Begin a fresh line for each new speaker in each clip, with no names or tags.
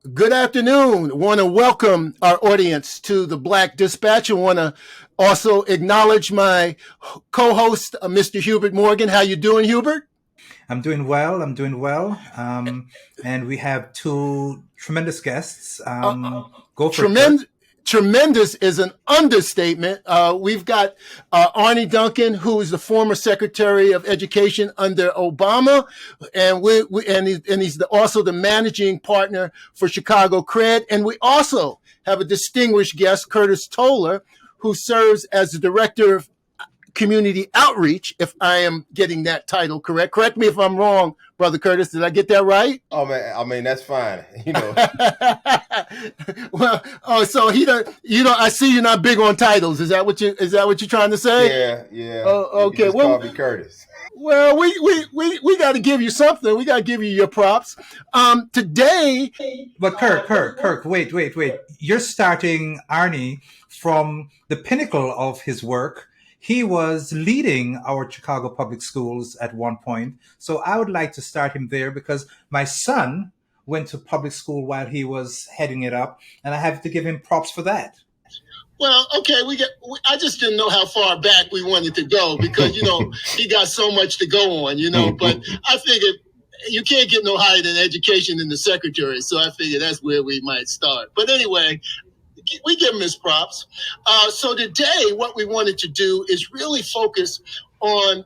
Good afternoon. Want to welcome our audience to the Black Dispatch. I want to also acknowledge my co-host, Mr. Hubert Morgan. How you doing, Hubert?
I'm doing well. I'm doing well. And we have two tremendous guests.
Uh,
Go for it, Kurt.
tremendous. Tremendous is an understatement. We've got Arne Duncan, who is the former Secretary of Education under Obama, and he's also the managing partner for Chicago CRED. And we also have a distinguished guest, Curtis Toler, who serves as the director of community outreach, if I am getting that title correct. Correct me if I'm wrong, Brother Curtis. Did I get that right?
Oh man, I mean that's fine.
Well, oh, so he don't. I see you're not big on titles. Is that what you're trying to say?
Yeah, yeah.
Oh,
You can
okay.
just call me Curtis.
Well, we got to give you something. We got to give you your props. Today,
But Kirk, wait. You're starting Arnie from the pinnacle of his work. He was leading our Chicago public schools at one point. So I would like to start him there because my son went to public school while he was heading it up, and I have to give him props for that.
well, okay, I just didn't know how far back we wanted to go because he got so much to go on. But I figured you can't get no higher than education in the secretary, so I figured that's where we might start. But anyway, we give him his props. So today, what we wanted to do is really focus on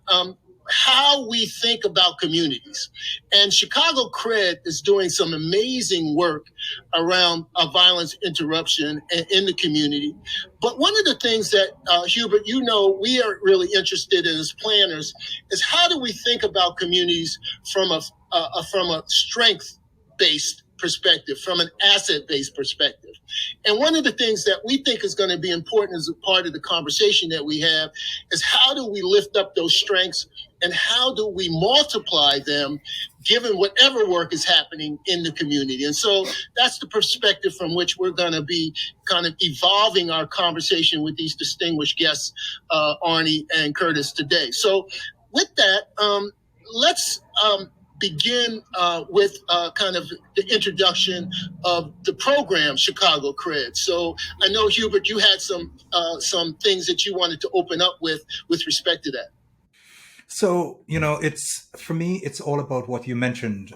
how we think about communities. And Chicago CRED is doing some amazing work around violence interruption in the community. But one of the things that, Hubert, we are really interested in as planners is how do we think about communities from a strength-based perspective, from an asset-based perspective. And one of the things that we think is going to be important as a part of the conversation that we have is how do we lift up those strengths and how do we multiply them given whatever work is happening in the community. And so that's the perspective from which we're going to be kind of evolving our conversation with these distinguished guests, Arne and Curtis, today. So with that, let's begin with kind of the introduction of the program Chicago CRED. So I know, Hubert, you had some things that you wanted to open up with respect to that.
So, it's for me, it's all about what you mentioned,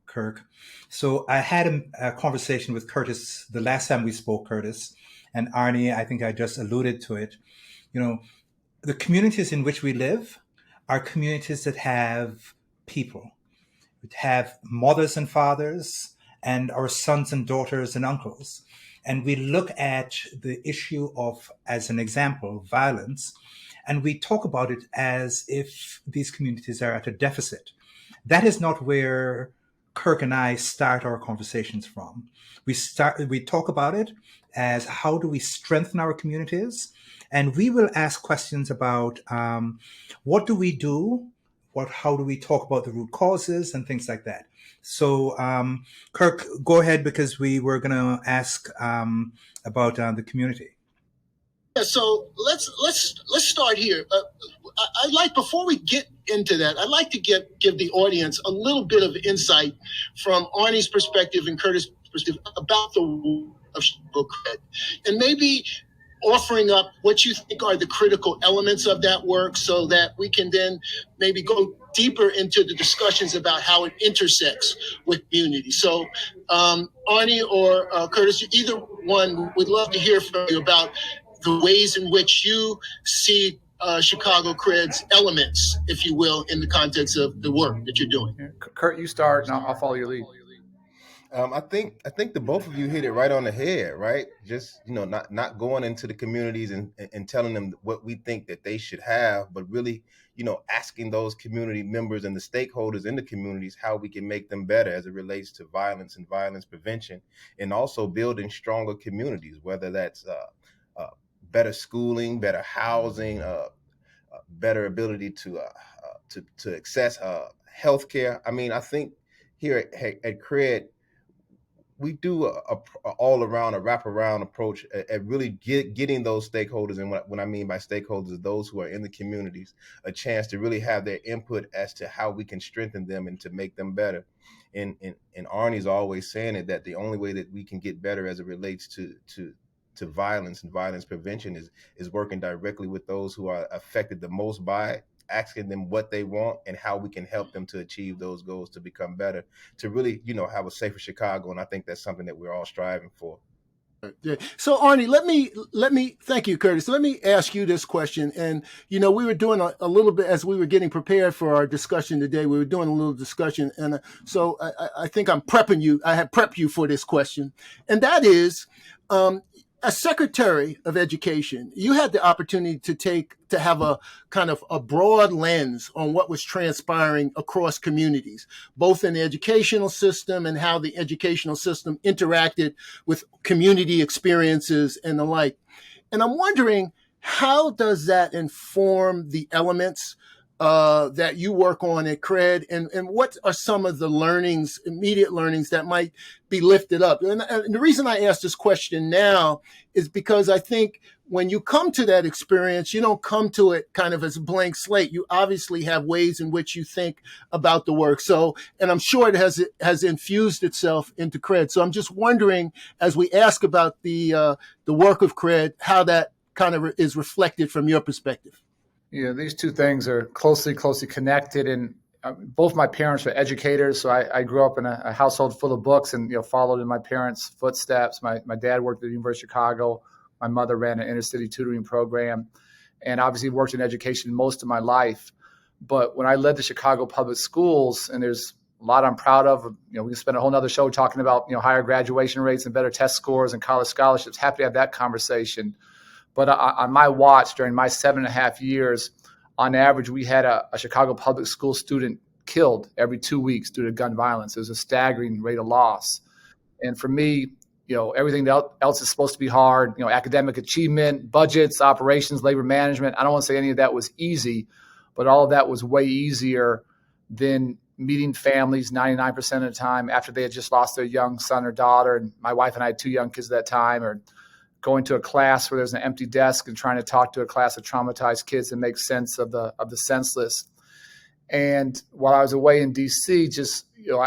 Kirk. So I had a conversation with Curtis the last time we spoke, Curtis, and Arnie, I think I just alluded to it. You know, the communities in which we live are communities that have people, that have mothers and fathers, and our sons and daughters and uncles. And we look at the issue of, as an example, violence, and we talk about it as if these communities are at a deficit. That is not where Kirk and I start our conversations from. We talk about it as how do we strengthen our communities, and we will ask questions about what do we do, how do we talk about the root causes and things like that. So, Kirk, go ahead because we were going to ask about the community.
Yeah, so let's start here. I'd like, before we get into that, I'd like to give the audience a little bit of insight from Arnie's perspective and Curtis' perspective about the work of Chicago CRED, and maybe offering up what you think are the critical elements of that work so that we can then maybe go deeper into the discussions about how it intersects with community. So Arne or Curtis, either one, would love to hear from you about the ways in which you see Chicago CRED's elements, if you will, in the context of the work that you're doing.
Kurt, you start, and I'll follow your lead.
I think the both of you hit it right on the head, right? Just not going into the communities and telling them what we think that they should have, but really, asking those community members and the stakeholders in the communities how we can make them better as it relates to violence and violence prevention, and also building stronger communities, whether that's better schooling, better housing, better ability to access healthcare. I mean, I think here at CRED, we do a all around, a wraparound approach at really getting those stakeholders, and what I mean by stakeholders is those who are in the communities, a chance to really have their input as to how we can strengthen them and to make them better. And Arnie's always saying it, that the only way that we can get better as it relates to violence and violence prevention is working directly with those who are affected the most by it, asking them what they want and how we can help them to achieve those goals, to become better, to really, have a safer Chicago. And I think that's something that we're all striving for.
So Arnie, let me thank you, Curtis. Let me ask you this question. And we were doing a little bit as we were getting prepared for our discussion today. We were doing a little discussion, and so I think I'm prepping you. I have prepped you for this question, and that is, as Secretary of Education, you had the opportunity to have a kind of a broad lens on what was transpiring across communities, both in the educational system and how the educational system interacted with community experiences and the like. And I'm wondering, how does that inform the elements that you work on at CRED, and what are some of the immediate learnings that might be lifted up? And the reason I ask this question now is because I think when you come to that experience, you don't come to it kind of as a blank slate. You obviously have ways in which you think about the work. So, and I'm sure it has infused itself into CRED. So I'm just wondering, as we ask about the work of CRED, how that kind of is reflected from your perspective.
These two things are closely connected. And both my parents were educators, so I grew up in a household full of books and followed in my parents' footsteps. My dad worked at the University of Chicago. My mother ran an inner city tutoring program, and obviously worked in education most of my life. But when I led the Chicago public schools, and there's a lot I'm proud of, we can spend a whole nother show talking about higher graduation rates and better test scores and college scholarships. Happy to have that conversation. But on my watch, during my 7.5 years, on average, we had a Chicago public school student killed every 2 weeks due to gun violence. It was a staggering rate of loss. And for me, everything else is supposed to be hard, academic achievement, budgets, operations, labor management. I don't want to say any of that was easy, but all of that was way easier than meeting families 99% of the time after they had just lost their young son or daughter. And my wife and I had 2 young kids at that time, or going to a class where there's an empty desk and trying to talk to a class of traumatized kids and make sense of the senseless. And while I was away in DC,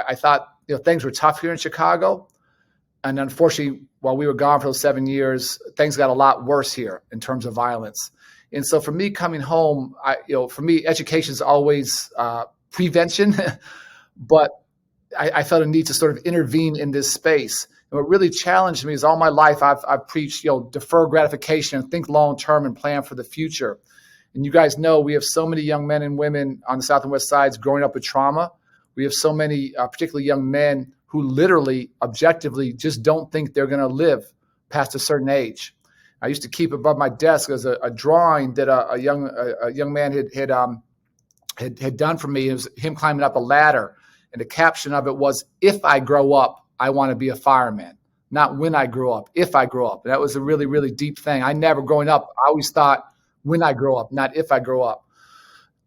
I thought, things were tough here in Chicago. And unfortunately, while we were gone for those 7 years, things got a lot worse here in terms of violence. And so for me coming home, for me, education is always prevention, but I felt a need to sort of intervene in this space. And what really challenged me is all my life I've preached, defer gratification and think long term and plan for the future. And you guys know we have so many young men and women on the South and West Sides growing up with trauma. We have so many, particularly young men, who literally, objectively, just don't think they're going to live past a certain age. I used to keep above my desk as a drawing that a young man had done for me. It was him climbing up a ladder, and the caption of it was, "If I grow up, I want to be a fireman." Not when I grow up, if I grow up. And that was a really, really deep thing. I never, growing up, I always thought when I grow up, not if I grow up.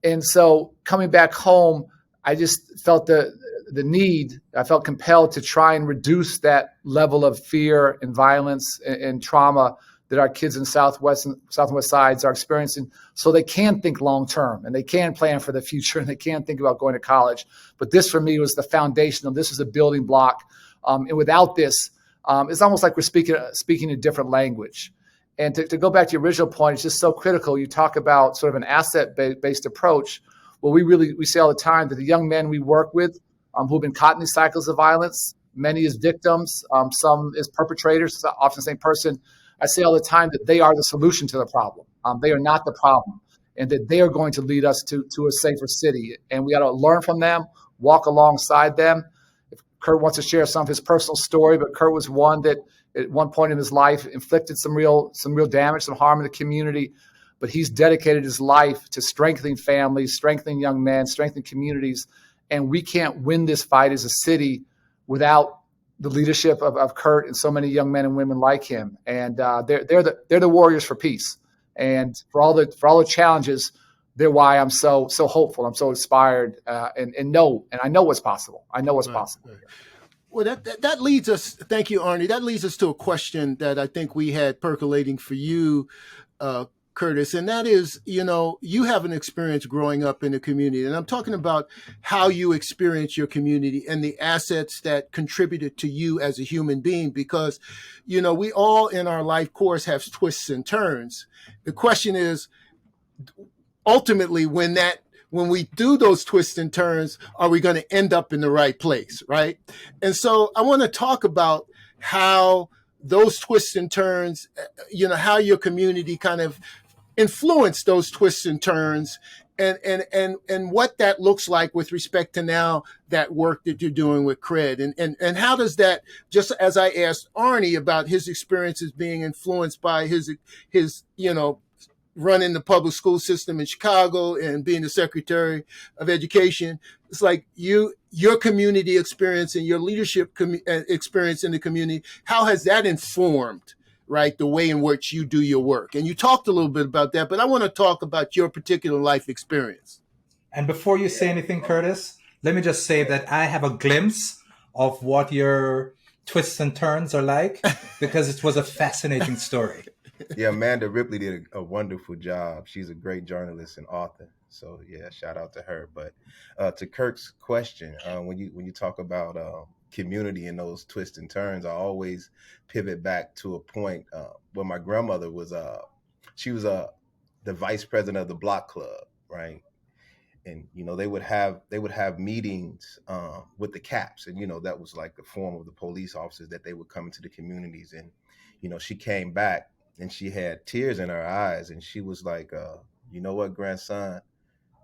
And so coming back home, I just felt the need, I felt compelled to try and reduce that level of fear and violence and trauma that our kids in Southwest and West Sides are experiencing, so they can think long term and they can plan for the future and they can think about going to college. But this for me was the foundation of this is a building block. And without this, it's almost like we're speaking a different language. And to go back to your original point, it's just so critical. You talk about sort of an asset-based approach. Well, we say all the time that the young men we work with who've been caught in these cycles of violence, many as victims, some as perpetrators, often the same person. I say all the time that they are the solution to the problem. They are not the problem, and that they are going to lead us to a safer city. And we got to learn from them, walk alongside them. If Kurt wants to share some of his personal story, but Kurt was one that at one point in his life inflicted some real damage, some harm in the community. But he's dedicated his life to strengthening families, strengthening young men, strengthening communities. And we can't win this fight as a city without the leadership of Kurt and so many young men and women like him. And they're the warriors for peace. And for all the challenges, they're why I'm so hopeful. I'm so inspired and I know what's possible. I know what's possible.
Well, that leads us. Thank you, Arne. That leads us to a question that I think we had percolating for you, Curtis, and that is, you have an experience growing up in the community, and I'm talking about how you experience your community and the assets that contributed to you as a human being, because, we all in our life course have twists and turns. The question is, ultimately, when we do those twists and turns, are we going to end up in the right place, right? And so I want to talk about how those twists and turns, how your community kind of influence those twists and turns, and what that looks like with respect to now that work that you're doing with CRED, and how does that, just as I asked Arne about his experiences being influenced by his running the public school system in Chicago and being the Secretary of Education, it's like your community experience and your leadership experience in the community, how has that informed, right, the way in which you do your work? And you talked a little bit about that, but I want to talk about your particular life experience.
And before you say anything, Curtis, let me just say that I have a glimpse of what your twists and turns are like, because it was a fascinating story.
Yeah, Amanda Ripley did a wonderful job. She's a great journalist and author. So yeah, shout out to her. But to Kirk's question, when you talk about community and those twists and turns, I always pivot back to a point where my grandmother was she was the vice president of the block club, right? And they would have meetings with the caps, and that was like the form of the police officers that they would come into the communities. And she came back and she had tears in her eyes, and she was like, you know what, grandson?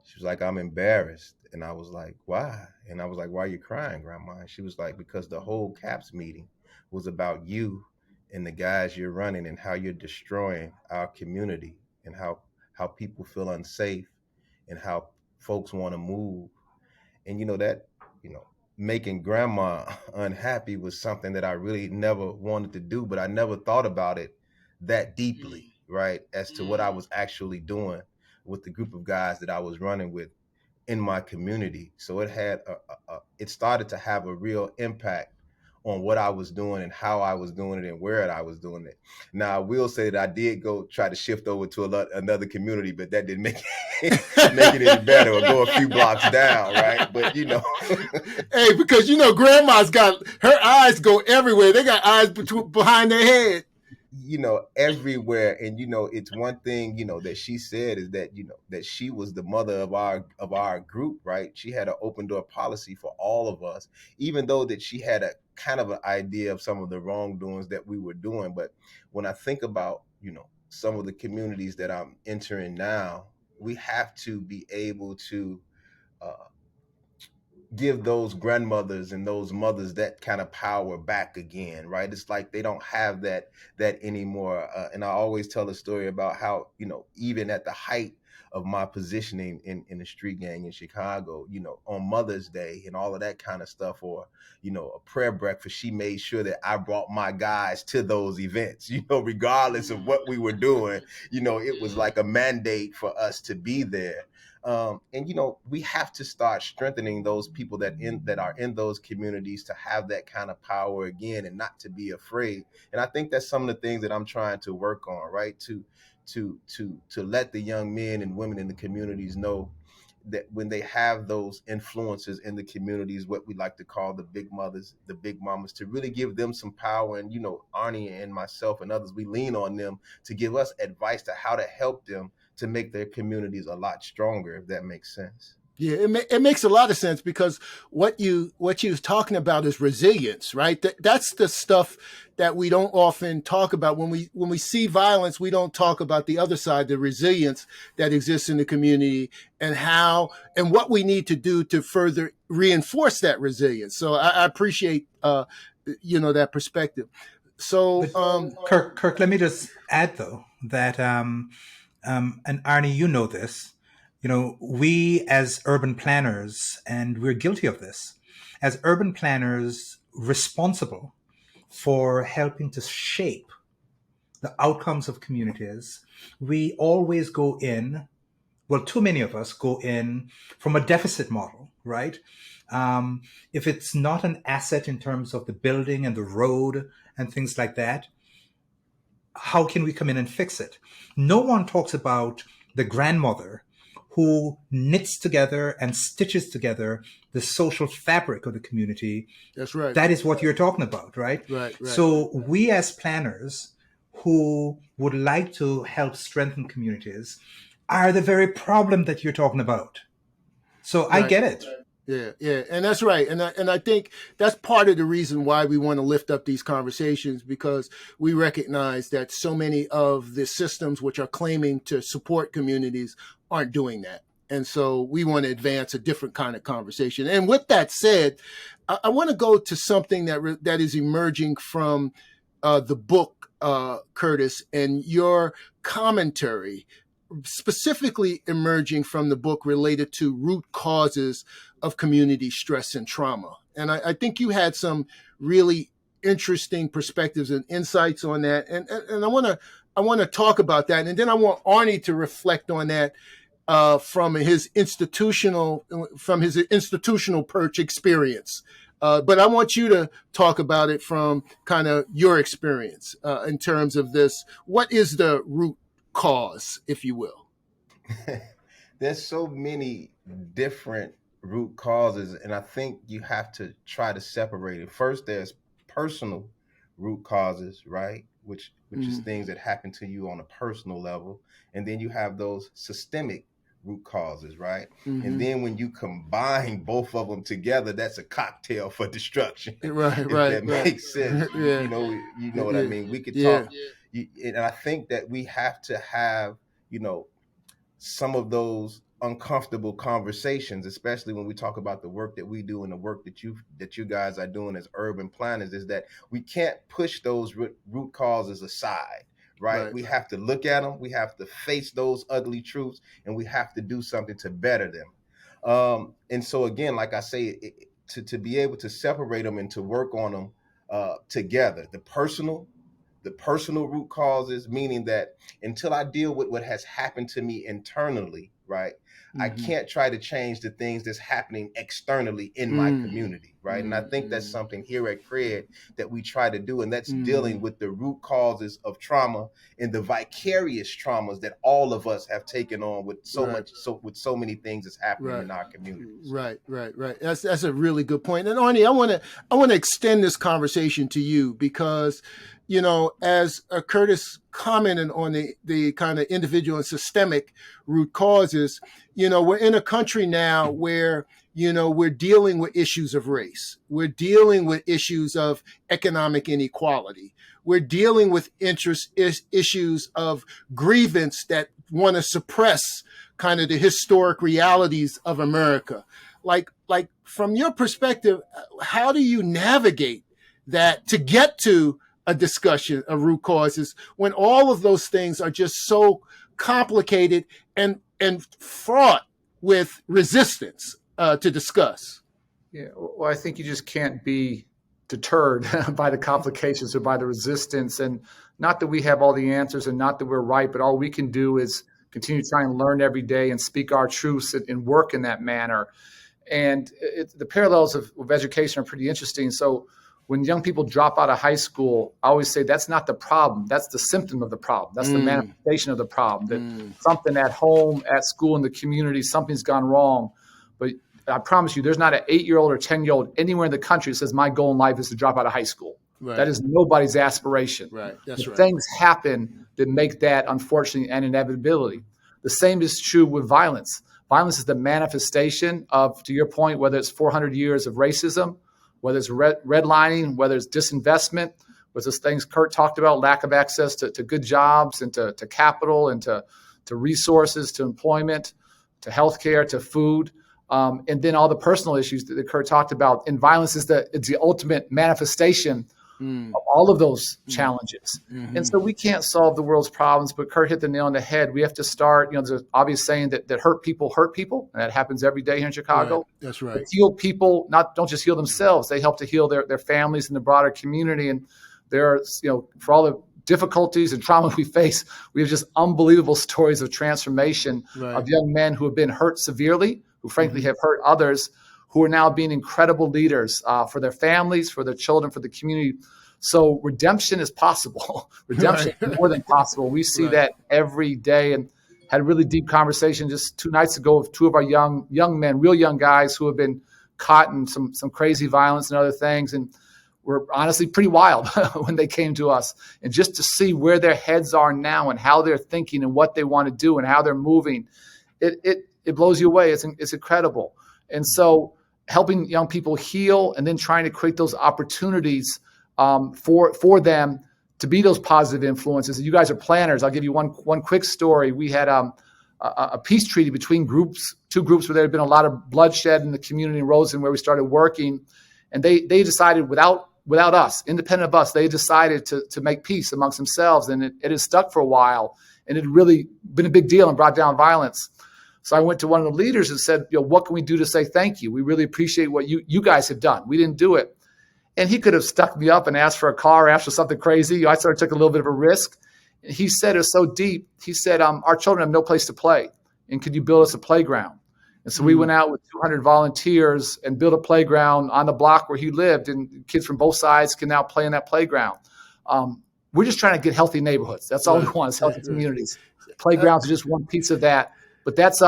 She was like, I'm embarrassed. And I was like, why? And I was like, why are you crying, grandma? And she was like, because the whole CAPS meeting was about you and the guys you're running, and how you're destroying our community, and how people feel unsafe, and how folks want to move. And that making grandma unhappy was something that I really never wanted to do, but I never thought about it that deeply, right, as to what I was actually doing with the group of guys that I was running with in my community. So it started to have a real impact on what I was doing and how I was doing it and where I was doing it. Now, I will say that I did go try to shift over to another community, but that didn't make it any better, or go a few blocks down, right? But
hey, because grandma's got, her eyes go everywhere. They got eyes behind their head.
Everywhere. And it's one thing that she said, is that that she was the mother of our group, right? She had an open door policy for all of us, even though that she had a kind of an idea of some of the wrongdoings that we were doing. But when I think about some of the communities that I'm entering now, we have to be able to give those grandmothers and those mothers that kind of power back again, right? It's like they don't have that anymore. And I always tell a story about how, even at the height of my positioning in the street gang in Chicago, on Mother's Day and all of that kind of stuff, or, a prayer breakfast, she made sure that I brought my guys to those events, regardless of what we were doing. It was like a mandate for us to be there. And we have to start strengthening those people that are in those communities, to have that kind of power again, and not to be afraid. And I think that's some of the things that I'm trying to work on, right? To let the young men and women in the communities know that when they have those influences in the communities, what we like to call the big mothers, the big mamas, to really give them some power. And Arne and myself and others, we lean on them to give us advice to how to help them to make their communities a lot stronger, if that makes sense.
Yeah, it makes a lot of sense, because what you was talking about is resilience, right? That's the stuff that we don't often talk about. When we see violence, we don't talk about the other side, the resilience that exists in the community, and what we need to do to further reinforce that resilience. So I appreciate that perspective. So
Kirk, let me just add though that and Arne, this. We as urban planners, and we're guilty of this, as urban planners responsible for helping to shape the outcomes of communities, we always go in, too many of us go in from a deficit model, right? If it's not an asset in terms of the building and the road and things like that, how can we come in and fix it? No one talks about the grandmother who knits together and stitches together the social fabric of the community.
That's right.
That is what you're talking about, right?
Right.
So we as planners who would like to help strengthen communities are the very problem that you're talking about. So I get it.
Yeah, and that's right, and I think that's part of the reason why we want to lift up these conversations, because we recognize that so many of the systems which are claiming to support communities aren't doing that, and so we want to advance a different kind of conversation. And with that said, I want to go to something that is emerging from the book, Curtis, and your commentary, specifically emerging from the book related to root causes of community stress and trauma. And I think you had some really interesting perspectives and insights on that. And I want to talk about that. And then I want Arne to reflect on that from his institutional perch experience. But I want you to talk about it from kind of your experience in terms of this. What is the root cause, if you will?
There's so many different root causes, and I think you have to try to separate it. First, there's personal root causes, right? Which is things that happen to you on a personal level. And then you have those systemic root causes, right? And then when you combine both of them together, that's a cocktail for destruction.
Right.
That makes sense.
Yeah.
You know what I mean? We could talk. And I think that we have to have, some of those uncomfortable conversations, especially when we talk about the work that we do and the work that you guys are doing as urban planners, is that we can't push those root causes aside, right? We have to look at them. We have to face those ugly truths, and we have to do something to better them. And so again, like I say, to be able to separate them and to work on them together, the personal root causes, meaning that until I deal with what has happened to me internally, right, I can't try to change the things that's happening externally in my community, right? And I think that's something here at CRED that we try to do, and that's dealing with the root causes of trauma and the vicarious traumas that all of us have taken on with with so many things that's happening in our communities. Right.
That's a really good point. And Arne, I want to extend this conversation to you because, as Curtis commented on the kind of individual and systemic root causes, we're in a country now where, we're dealing with issues of race. We're dealing with issues of economic inequality. We're dealing with issues of grievance that want to suppress kind of the historic realities of America. Like from your perspective, how do you navigate that to get to a discussion of root causes when all of those things are just so complicated and fraught with resistance to discuss?
Yeah, well, I think you just can't be deterred by the complications or by the resistance. And not that we have all the answers and not that we're right, but all we can do is continue to try and learn every day and speak our truths and work in that manner. And the parallels of education are pretty interesting. So when young people drop out of high school, I always say that's not the problem. That's the symptom of the problem. That's the manifestation of the problem. That something at home, at school, in the community, something's gone wrong. But I promise you, there's not an 8-year-old or 10-year-old anywhere in the country that says my goal in life is to drop out of high school. Right. That is nobody's aspiration.
Right. That's right.
Things happen that make that, unfortunately, an inevitability. The same is true with violence. Violence is the manifestation of, to your point, whether it's 400 years of racism, whether it's redlining, whether it's disinvestment, whether it's things Kurt talked about, lack of access to good jobs and to capital and to resources, to employment, to healthcare, to food, and then all the personal issues that Kurt talked about. And violence is the ultimate manifestation of all of those challenges. And so we can't solve the world's problems, but Kurt hit the nail on the head. We have to start, there's an obvious saying that hurt people, and that happens every day here in Chicago.
Right. That's right.
But heal people, don't just heal themselves. They help to heal their families and the broader community. And there are, for all the difficulties and trauma we face, we have just unbelievable stories of transformation of young men who have been hurt severely, who frankly have hurt others, who are now being incredible leaders for their families, for their children, for the community. So redemption is possible. Redemption
Right.
is more than possible. We see
Right.
that every day, and had a really deep conversation just 2 nights ago with 2 of our young men, real young guys who have been caught in some crazy violence and other things, and were honestly pretty wild when they came to us. And just to see where their heads are now and how they're thinking and what they want to do and how they're moving, it blows you away. It's incredible. And so helping young people heal and then trying to create those opportunities for them to be those positive influences. You guys are planners. I'll give you one quick story. We had a peace treaty between two groups where there had been a lot of bloodshed in the community in Roseland where we started working. And they decided without us, independent of us, they decided to make peace amongst themselves. And it has stuck for a while. And it had really been a big deal and brought down violence. So I went to one of the leaders and said, what can we do to say thank you? We really appreciate what you guys have done. We didn't do it. And he could have stuck me up and asked for a car, asked for something crazy. I sort of took a little bit of a risk. And he said, it was so deep. He said, our children have no place to play. And could you build us a playground? And so we went out with 200 volunteers and built a playground on the block where he lived. And kids from both sides can now play in that playground. We're just trying to get healthy neighborhoods. That's all we want is healthy communities. Playgrounds are just one piece of that. But that's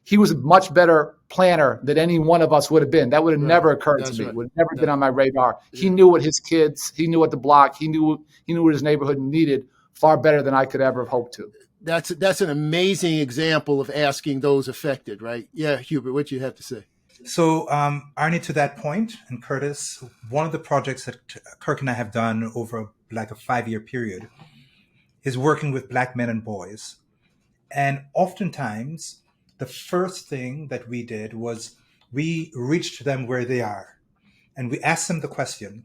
he was a much better planner than any one of us would have been. That would have never occurred to me. Would have never been on my radar. He knew what his kids, he knew what the block, he knew what his neighborhood needed far better than I could ever have hoped to.
That's an amazing example of asking those affected, right? Yeah, Hubert, what you have to say?
So, Arne, to that point, and Curtis, one of the projects that Kirk and I have done over like a 5-year period is working with Black men and boys. And oftentimes, the first thing that we did was we reached them where they are. And we asked them the question,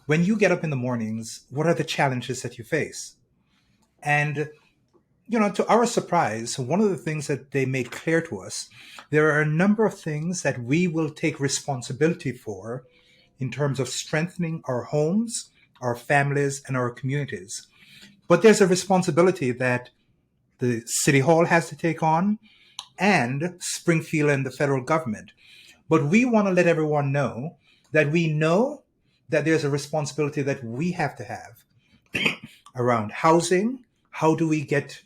when you get up in the mornings, what are the challenges that you face? And, to our surprise, one of the things that they made clear to us, there are a number of things that we will take responsibility for in terms of strengthening our homes, our families, and our communities. But there's a responsibility that the City Hall has to take on, and Springfield and the federal government. But we want to let everyone know that we know that there's a responsibility that we have to have around housing. How do we get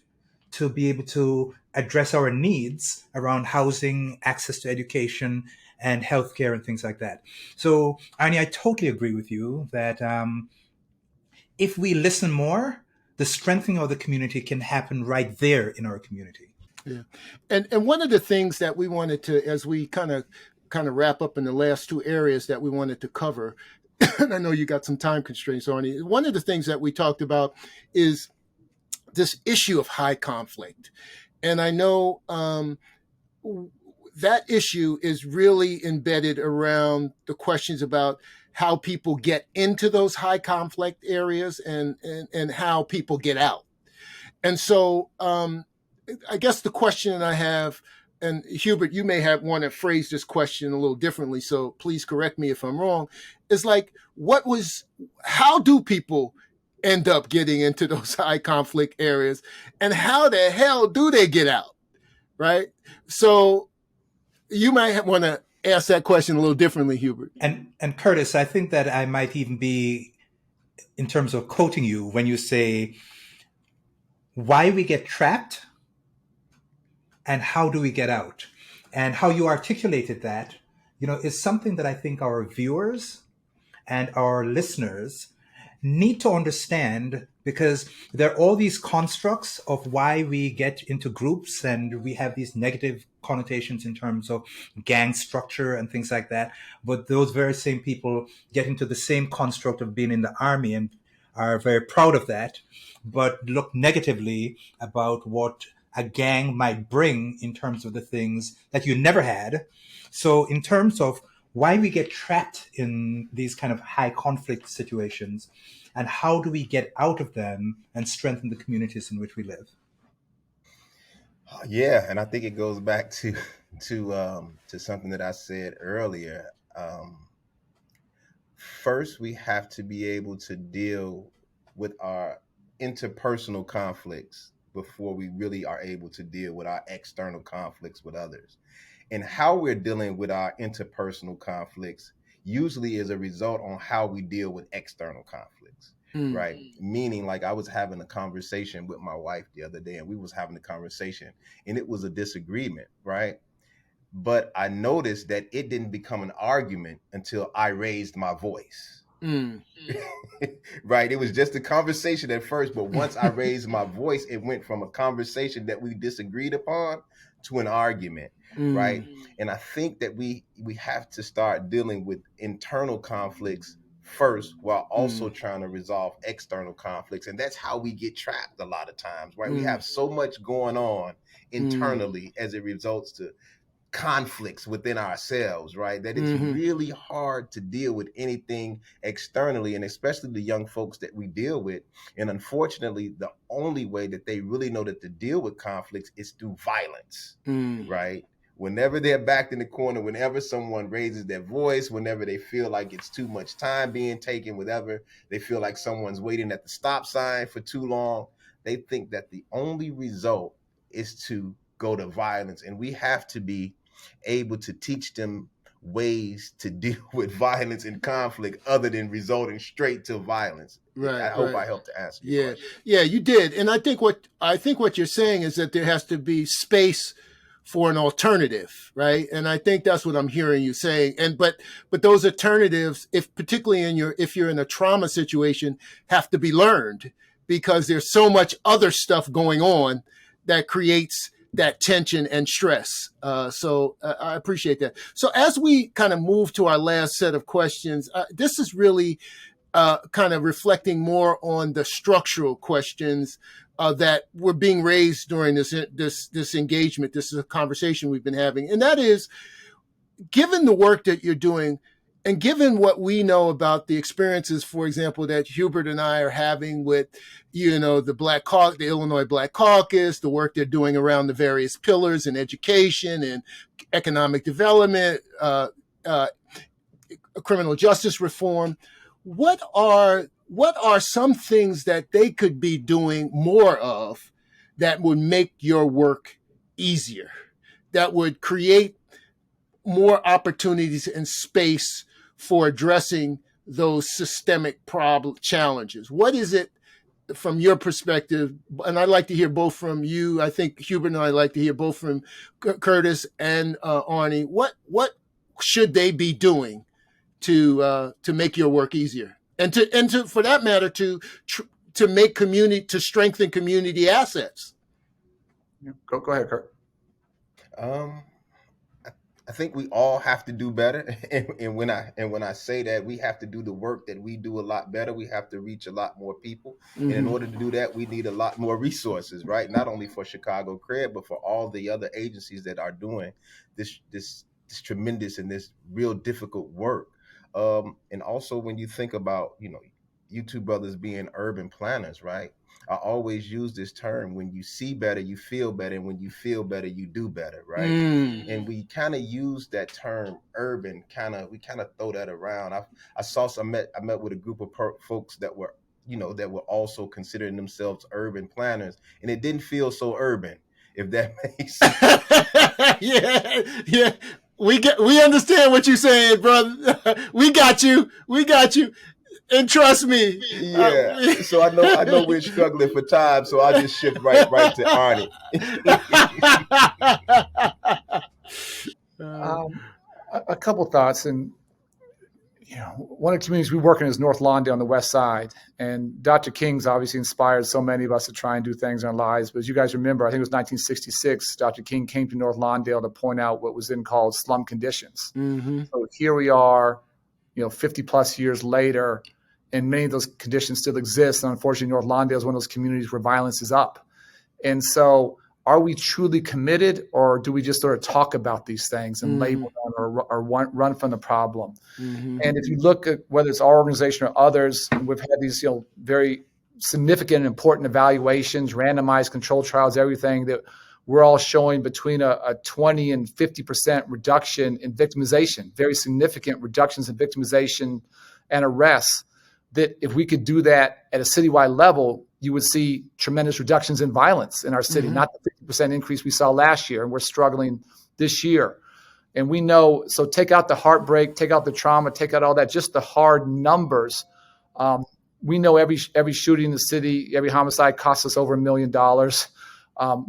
to be able to address our needs around housing, access to education, and healthcare and things like that? So, Arne, I totally agree with you that if we listen more, the strengthening of the community can happen right there in our community.
Yeah. And one of the things that we wanted to, as we kind of wrap up in the last 2 areas that we wanted to cover, and I know you got some time constraints, Arne, one of the things that we talked about is this issue of high conflict. And I know that issue is really embedded around the questions about how people get into those high conflict areas and how people get out. And so I guess the question I have, and Hubert, you may want to phrase this question a little differently, so please correct me if I'm wrong, is like, how do people end up getting into those high conflict areas, and how the hell do they get out, right? So you might want to ask that question a little differently, Hubert.
And Curtis, I think that I might even be, in terms of quoting you, when you say, why we get trapped and how do we get out? And how you articulated that, is something that I think our viewers and our listeners need to understand, because there are all these constructs of why we get into groups, and we have these negative connotations in terms of gang structure and things like that. But those very same people get into the same construct of being in the army and are very proud of that, but look negatively about what a gang might bring in terms of the things that you never had. So in terms of why we get trapped in these kind of high conflict situations, and how do we get out of them and strengthen the communities in which we live?
Yeah, and I think it goes back to something that I said earlier. First, we have to be able to deal with our interpersonal conflicts before we really are able to deal with our external conflicts with others. And how we're dealing with our interpersonal conflicts, usually is a result on how we deal with external conflicts. Right. Meaning, like, I was having a conversation with my wife the other day, and we was having a conversation, and it was a disagreement. Right. But I noticed that it didn't become an argument until I raised my voice. Right. It was just a conversation at first, but once I raised my voice, it went from a conversation that we disagreed upon to an argument. Right. And I think that we have to start dealing with internal conflicts first, while also trying to resolve external conflicts. And that's how we get trapped a lot of times, right? We have so much going on internally as it results to conflicts within ourselves, right? That it's really hard to deal with anything externally, and especially the young folks that we deal with. And unfortunately, the only way that they really know that to deal with conflicts is through violence, right? Whenever they're backed in the corner, whenever someone raises their voice, whenever they feel like it's too much time being taken, whenever they feel like someone's waiting at the stop sign for too long, they think that the only result is to go to violence. And we have to be able to teach them ways to deal with violence and conflict other than resulting straight to violence. Right. I hope I helped to answer your question.
Yeah, you did. And I think what you're saying is that there has to be space for an alternative, right? And I think that's what I'm hearing you saying. And but those alternatives, particularly if you're in a trauma situation, have to be learned, because there's so much other stuff going on that creates that tension and stress. So I appreciate that. So as we kind of move to our last set of questions, this is really kind of reflecting more on the structural questions that were being raised during this engagement. This is a conversation we've been having. And that is, given the work that you're doing, and given what we know about the experiences, for example, that Hubert and I are having with, the Illinois Black Caucus, the work they're doing around the various pillars in education and economic development, criminal justice reform, what are some things that they could be doing more of that would make your work easier, that would create more opportunities and space for addressing those systemic challenges? What is it from your perspective? And I'd like to hear both from you. I think Hubert and I'd like to hear both from Curtis and Arne. What should they be doing to make your work easier, and to for that matter to make to strengthen community assets?
Go ahead, Kurt.
I think we all have to do better, and when I say that, we have to do the work that we do a lot better. We have to reach a lot more people, and in order to do that, we need a lot more resources, right? Not only for Chicago CRED, but for all the other agencies that are doing this tremendous and this real difficult work. And also, when you think about, you two brothers being urban planners, right? I always use this term: when you see better, you feel better, and when you feel better, you do better, right? And we kind of use that term urban, we kind of throw that around. I met with a group of folks that were, that were also considering themselves urban planners, and it didn't feel so urban, if that makes sense.
Yeah. We understand what you're saying, brother. We got you. And trust me.
Yeah. So I know we're struggling for time, so I'll just shift right to Arne.
A couple thoughts. And one of the communities we work in is North Lawndale on the west side. And Dr. King's obviously inspired so many of us to try and do things in our lives. But as you guys remember, I think it was 1966, Dr. King came to North Lawndale to point out what was then called slum conditions. So here we are, 50 plus years later, and many of those conditions still exist. And unfortunately, North Lawndale is one of those communities where violence is up. And so are we truly committed, or do we just sort of talk about these things and label them or run from the problem? And if you look at whether it's our organization or others, we've had these very significant and important evaluations, randomized controlled trials, everything that we're all showing between a 20 and 50% reduction in victimization, very significant reductions in victimization and arrests, that if we could do that at a citywide level, you would see tremendous reductions in violence in our city, not the 50% increase we saw last year, and we're struggling this year. And we know, so take out the heartbreak, take out the trauma, take out all that, just the hard numbers. We know every shooting in the city, every homicide costs us over $1 million.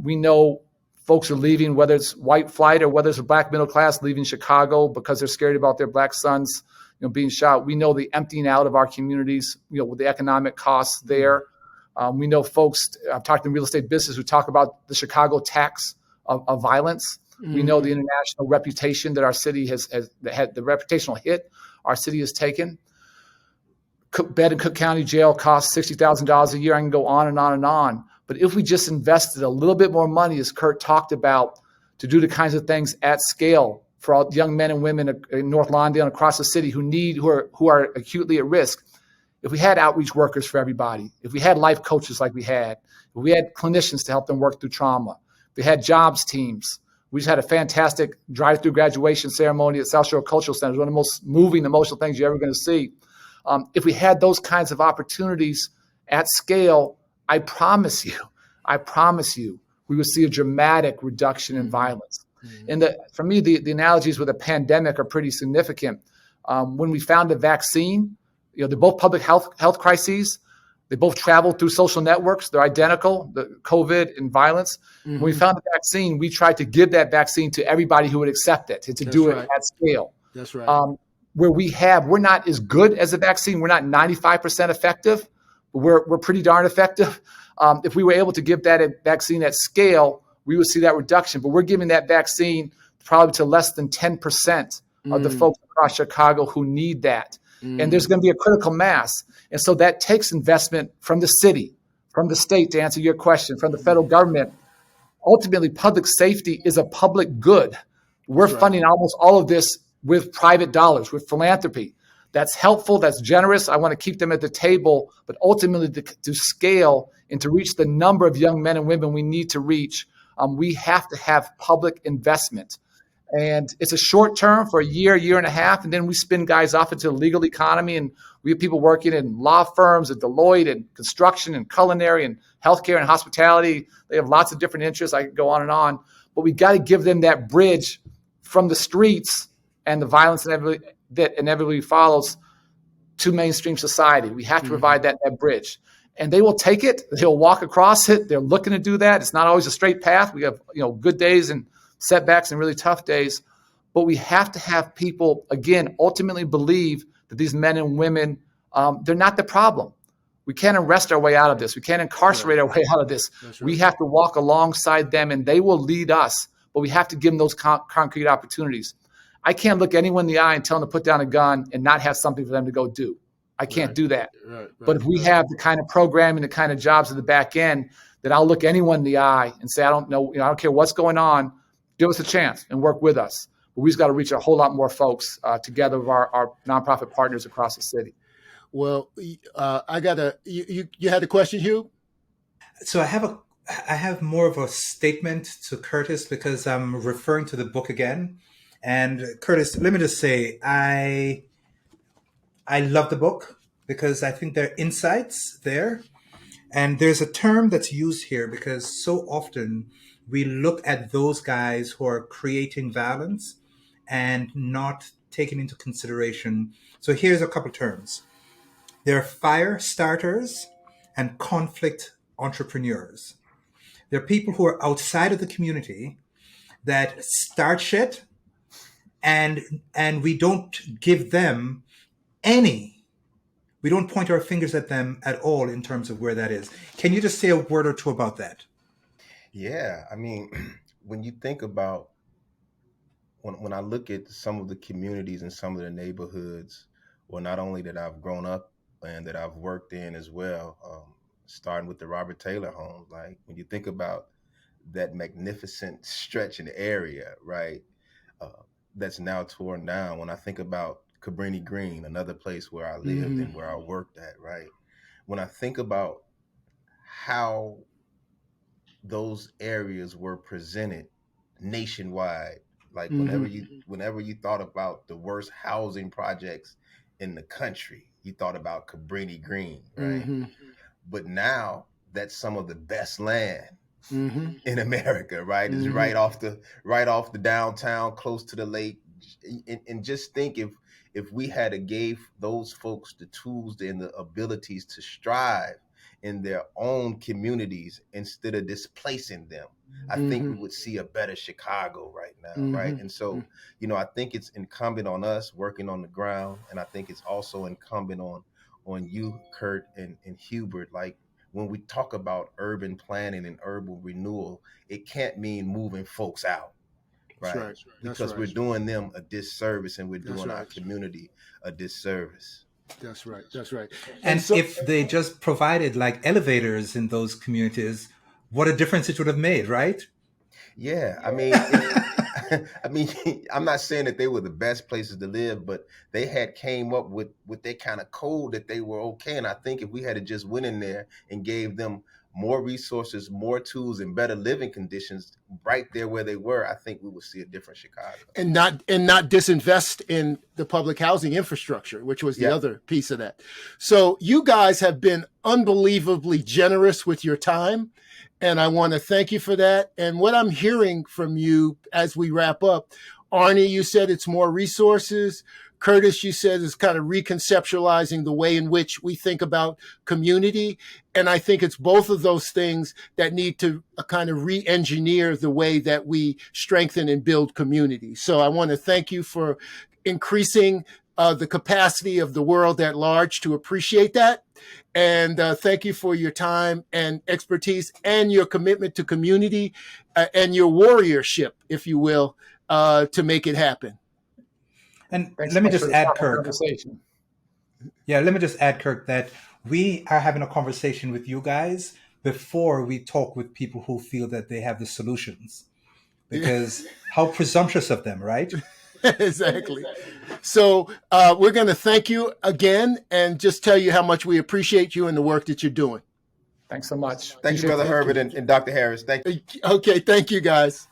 We know folks are leaving, whether it's white flight or whether it's a black middle class leaving Chicago because they're scared about their black sons, being shot. We know the emptying out of our communities, with the economic costs there. We know folks, I've talked to real estate business who talk about the Chicago tax of violence. We know the international reputation that our city has had, the reputational hit our city has taken. Bed in Cook County Jail costs $60,000 a year. I can go on and on and on. But if we just invested a little bit more money, as Kurt talked about, to do the kinds of things at scale for all young men and women in North Lawndale and across the city who are acutely at risk, if we had outreach workers for everybody, if we had life coaches like we had, if we had clinicians to help them work through trauma, if we had jobs teams. We just had a fantastic drive-through graduation ceremony at South Shore Cultural Center. It was one of the most moving, emotional things you're ever going to see. If we had those kinds of opportunities at scale, I promise you, we would see a dramatic reduction in violence. And for me, the analogies with a pandemic are pretty significant. When we found a vaccine, they're both public health crises. They both travel through social networks. They're identical, the COVID and violence. When we found the vaccine, we tried to give that vaccine to everybody who would accept it, and to do it at scale.
That's right.
We're not as good as a vaccine. We're not 95% effective, but we're pretty darn effective. If we were able to give that vaccine at scale, we would see that reduction. But we're giving that vaccine probably to less than 10% of the folks across Chicago who need that. And there's going to be a critical mass. And so that takes investment from the city, from the state, to answer your question, from the federal government. Ultimately, public safety is a public good. We're funding almost all of this with private dollars, with philanthropy. That's helpful, that's generous. I want to keep them at the table, but ultimately to scale and to reach the number of young men and women we need to reach, we have to have public investment. And it's a short term for a year and a half, and then we spin guys off into the legal economy, and we have people working in law firms at Deloitte and construction and culinary and healthcare and hospitality. They have lots of different interests. I could go on and on, but we got to give them that bridge from the streets and the violence that inevitably follows to mainstream society. We have to provide that bridge, and they will take it. They'll walk across it. They're looking to do that. It's not always a straight path. We have good days and setbacks and really tough days, but we have to have people, again, ultimately believe that these men and women, they're not the problem. We can't arrest our way out of this. We can't incarcerate our way out of this. Right. We have to walk alongside them, and they will lead us, but we have to give them those concrete opportunities. I can't look anyone in the eye and tell them to put down a gun and not have something for them to go do. I can't do that. Right. But if we have the kind of programming, the kind of jobs at the back end, that I'll look anyone in the eye and say, I don't know, I don't care what's going on. Give us a chance and work with us. But we've got to reach a whole lot more folks together with our nonprofit partners across the city.
Well, you had a question, Hugh?
So I have more of a statement to Curtis, because I'm referring to the book again. And Curtis, let me just say, I love the book because I think there are insights there. And there's a term that's used here because so often we look at those guys who are creating violence and not taking into consideration. So here's a couple terms. There are fire starters and conflict entrepreneurs. There are people who are outside of the community that start shit, and we don't give them we don't point our fingers at them at all in terms of where that is. Can you just say a word or two about that?
Yeah, I mean, when you think about, when I look at some of the communities and some of the neighborhoods, well, not only that I've grown up and that I've worked in as well, starting with the Robert Taylor homes, like when you think about that magnificent stretch in the area, right, that's now torn down. When I think about Cabrini Green, another place where I lived and where I worked at, right, when I think about how those areas were presented nationwide, like whenever you thought about the worst housing projects in the country, you thought about Cabrini Green, right? But now that's some of the best land in America, right? It's right off the downtown, close to the lake. And just think if we had to gave those folks the tools and the abilities to strive in their own communities instead of displacing them, I think we would see a better Chicago right now, right? And so, I think it's incumbent on us working on the ground, and I think it's also incumbent on you, Kurt, and Hubert. Like, when we talk about urban planning and urban renewal, it can't mean moving folks out, right?
That's right.
Because we're doing them a disservice, and we're doing our community a disservice.
That's right. That's right.
And so, if they just provided like elevators in those communities, what a difference it would have made, right?
Yeah, I mean, I'm not saying that they were the best places to live, but they had came up with their kind of code that they were okay. And I think if we had just went in there and gave them more resources, more tools, and better living conditions right there where they were, I think we would see a different Chicago.
And not disinvest in the public housing infrastructure, which was the other piece of that. So you guys have been unbelievably generous with your time, and I want to thank you for that. And what I'm hearing from you as we wrap up, Arne, you said it's more resources. Curtis, you said, is kind of reconceptualizing the way in which we think about community. And I think it's both of those things that need to kind of re-engineer the way that we strengthen and build community. So I want to thank you for increasing the capacity of the world at large to appreciate that. And thank you for your time and expertise and your commitment to community and your warriorship, if you will, to make it happen.
And let me just add, Kirk. Yeah, let me just add, Kirk, that we are having a conversation with you guys before we talk with people who feel that they have the solutions. Because how presumptuous of them, right?
Exactly. So we're going to thank you again and just tell you how much we appreciate you and the work that you're doing.
Thanks so much.
Thank you, Brother Herbert and Dr. Harris. Thank you.
Okay, thank you, guys.